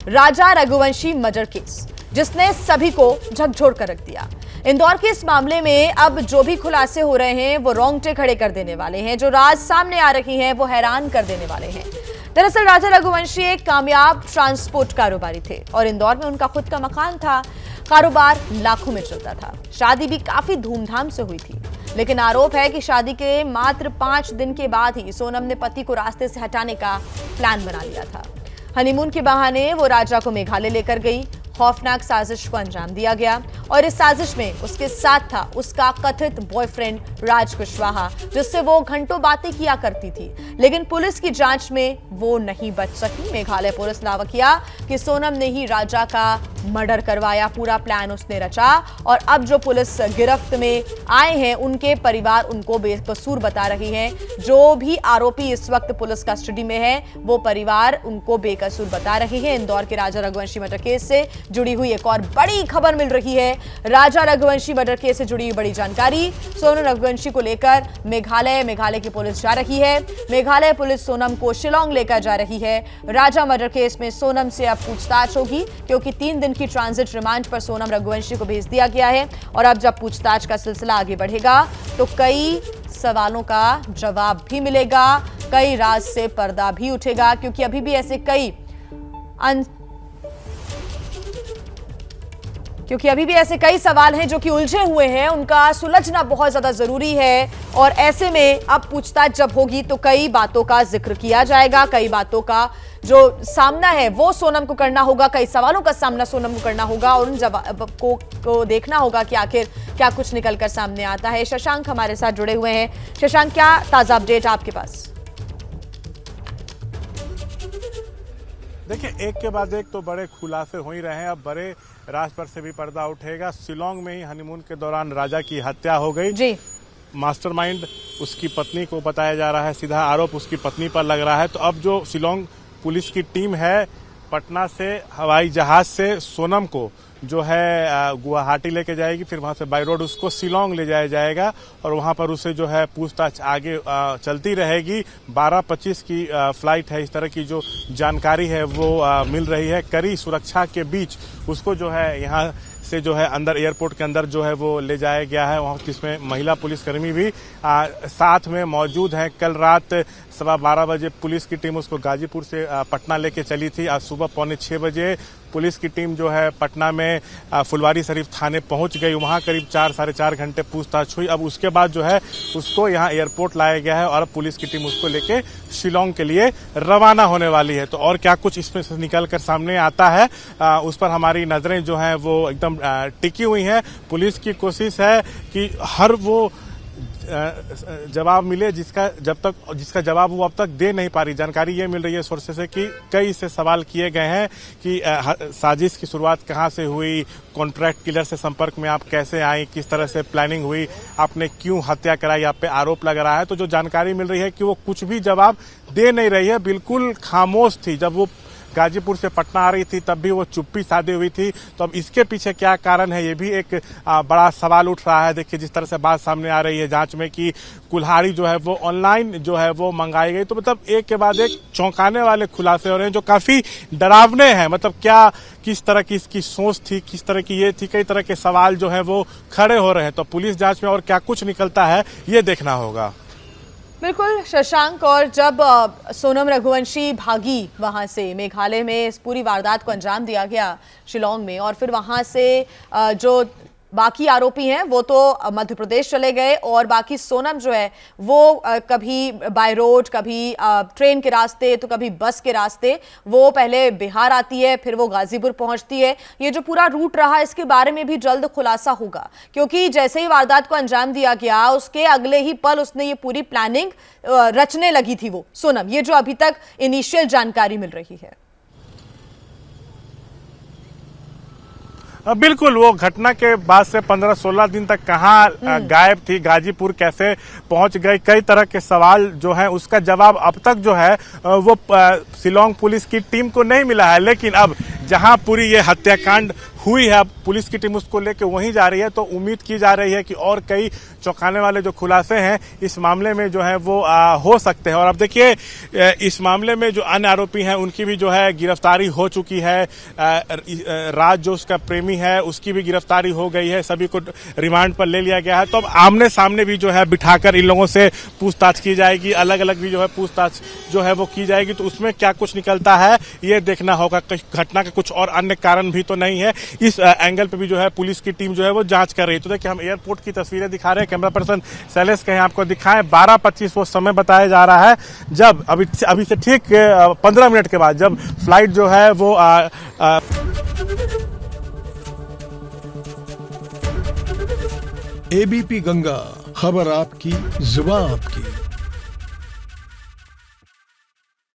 राजा Raghuvanshi murder case, जिसने सभी को झकझोर कर रख दिया। इंदौर के इस मामले में अब जो भी खुलासे हो रहे हैं वो रोंगटे खड़े कर देने वाले हैं। जो राज सामने आ रही हैं वो हैरान कर देने वाले हैं। दरअसल राजा रघुवंशी एक कामयाब ट्रांसपोर्ट कारोबारी थे और इंदौर में उनका खुद का मकान था। कारोबार लाखों में चलता था। शादी भी काफी धूमधाम से हुई थी, लेकिन आरोप है कि शादी के मात्र 5 दिन के बाद ही सोनम ने पति को रास्ते से हटाने का प्लान बना लिया था। हनीमून के बहाने वो राजा को मेघालय लेकर गई। खौफनाक साजिश को अंजाम दिया गया और इस साजिश में उसके साथ था उसका कथित बॉयफ्रेंड राज कुशवाहा, जिससे वो घंटों बातें किया करती थी। लेकिन पुलिस की जांच में वो नहीं बच सकी। मेघालय पुलिस दावा किया कि सोनम ने ही राजा का मर्डर करवाया, पूरा प्लान उसने रचा। और अब जो पुलिस गिरफ्त में आए हैं उनके परिवार उनको बेकसूर बता रही है। जो भी आरोपी इस वक्त पुलिस कस्टडी में है वो परिवार उनको बेकसूर बता रही है। इंदौर के राजा रघुवंशी मर्डर केस से जुड़ी हुई एक और बड़ी खबर मिल रही है। राजा रघुवंशी मर्डर केस से जुड़ी हुई बड़ी जानकारी। सोनम रघुवंशी को लेकर मेघालय की पुलिस जा रही है। मेघालय पुलिस सोनम को शिलोंग लेकर जा रही है। राजा मर्डर केस में सोनम से अब पूछताछ होगी, क्योंकि 3 दिन की ट्रांजिट रिमांड पर सोनम रघुवंशी को भेज दिया गया है। और अब जब पूछताछ का सिलसिला आगे बढ़ेगा तो कई सवालों का जवाब भी मिलेगा, कई राज से पर्दा भी उठेगा, क्योंकि अभी भी ऐसे कई सवाल हैं जो कि उलझे हुए हैं, उनका सुलझना बहुत ज्यादा जरूरी है। और ऐसे में अब पूछताछ जब होगी तो कई बातों का जिक्र किया जाएगा, कई बातों का जो सामना है वो सोनम को करना होगा, कई सवालों का सामना सोनम को करना होगा और उन जवाब को देखना होगा कि आखिर क्या कुछ निकलकर सामने आता है। शशांक हमारे साथ जुड़े हुए हैं। शशांक, क्या ताजा अपडेट आपके पास? देखिए, एक के बाद एक तो बड़े खुलासे हो ही रहे हैं। अब बड़े राज पर से भी पर्दा उठेगा। शिलोंग में ही हनीमून के दौरान राजा की हत्या हो गई जी। मास्टरमाइंड उसकी पत्नी को बताया जा रहा है, सीधा आरोप उसकी पत्नी पर लग रहा है। तो अब जो शिलोंग पुलिस की टीम है, पटना से हवाई जहाज से सोनम को जो है गुवाहाटी लेके जाएगी, फिर वहां से बाय रोड उसको शिलोंग ले जाया जाएगा और वहां पर उसे जो है पूछताछ आगे चलती रहेगी। 12:25 की फ्लाइट है, इस तरह की जो जानकारी है वो मिल रही है। कड़ी सुरक्षा के बीच उसको जो है यहाँ से जो है अंदर एयरपोर्ट के अंदर जो है वो ले जाया गया है, वहाँ जिसमें महिला पुलिसकर्मी भी साथ में मौजूद हैं। कल रात 12:15 बजे पुलिस की टीम उसको गाजीपुर से पटना लेके चली थी। आज सुबह 5:45 बजे पुलिस की टीम जो है पटना में फुलवारी शरीफ थाने पहुंच गई। वहां करीब 4-4.5 घंटे पूछताछ हुई। अब उसके बाद जो है उसको यहाँ एयरपोर्ट लाया गया है और अब पुलिस की टीम उसको लेके शिलोंग के लिए रवाना होने वाली है। तो और क्या कुछ इसमें से निकल कर सामने आता है उस पर हमारी नजरें जो हैं वो एकदम टिकी हुई हैं। पुलिस की कोशिश है कि हर वो जवाब मिले जिसका जवाब वो अब तक दे नहीं पा रही। जानकारी ये मिल रही है सोर्सेस से कि कई से सवाल किए गए हैं कि साजिश की शुरुआत कहाँ से हुई, कॉन्ट्रैक्ट किलर से संपर्क में आप कैसे आई, किस तरह से प्लानिंग हुई, आपने क्यों हत्या कराई, आप पे आरोप लग रहा है। तो जो जानकारी मिल रही है कि वो कुछ भी जवाब दे नहीं रही है, बिल्कुल खामोश थी। जब वो गाजीपुर से पटना आ रही थी तब भी वो चुप्पी साधे हुई थी। तो अब इसके पीछे क्या कारण है, ये भी एक बड़ा सवाल उठ रहा है। देखिए, जिस तरह से बात सामने आ रही है जांच में कि कुल्हाड़ी जो है वो ऑनलाइन जो है वो मंगाई गई। तो मतलब एक के बाद एक चौंकाने वाले खुलासे हो रहे हैं जो काफी डरावने हैं। मतलब क्या, किस तरह की इसकी सोच थी, किस तरह की ये थी, कई तरह के सवाल जो है वो खड़े हो रहे हैं। तो पुलिस जांच में और क्या कुछ निकलता है ये देखना होगा। बिल्कुल शशांक, और जब सोनम रघुवंशी भागी वहां से, मेघालय में इस पूरी वारदात को अंजाम दिया गया शिलोंग में, और फिर वहां से जो बाकी आरोपी हैं वो तो मध्य प्रदेश चले गए और बाकी सोनम जो है वो कभी बाय रोड, कभी ट्रेन के रास्ते, तो कभी बस के रास्ते वो पहले बिहार आती है, फिर वो गाजीपुर पहुंचती है। ये जो पूरा रूट रहा इसके बारे में भी जल्द खुलासा होगा, क्योंकि जैसे ही वारदात को अंजाम दिया गया उसके अगले ही पल उसने ये पूरी प्लानिंग रचने लगी थी वो सोनम। ये जो अभी तक इनिशियल जानकारी मिल रही है। बिल्कुल, वो घटना के बाद से 15-16 दिन तक कहाँ गायब थी, गाजीपुर कैसे पहुंच गई, कई तरह के सवाल जो है उसका जवाब अब तक जो है वो शिलोंग पुलिस की टीम को नहीं मिला है। लेकिन अब जहां पूरी ये हत्याकांड हुई है। अब पुलिस की टीम उसको लेके वहीं जा रही है, तो उम्मीद की जा रही है कि और कई चौंकाने वाले जो खुलासे हैं इस मामले में जो है वो हो सकते हैं। और अब देखिए इस मामले में जो अन्य आरोपी हैं उनकी भी जो है गिरफ्तारी हो चुकी है। राज जो उसका प्रेमी है उसकी भी गिरफ्तारी हो गई है, सभी को रिमांड पर ले लिया गया है। तो अब आमने सामने भी जो है बिठाकर इन लोगों से पूछताछ की जाएगी, अलग अलग भी जो है पूछताछ जो है वो की जाएगी। तो उसमें क्या कुछ निकलता है ये देखना होगा। घटना का कुछ और अन्य कारण भी तो नहीं है, इस एंगल पे भी जो है पुलिस की टीम जो है वो जांच कर रही है। तो देखिए हम एयरपोर्ट की तस्वीरें दिखा रहे हैं, कैमरा पर्सन शैलेश कहीं आपको दिखाएं। 12:25 वो समय बताया जा रहा है जब अभी से ठीक 15 मिनट के बाद जब फ्लाइट जो है वो एबीपी गंगा, खबर आपकी, जुबान आपकी।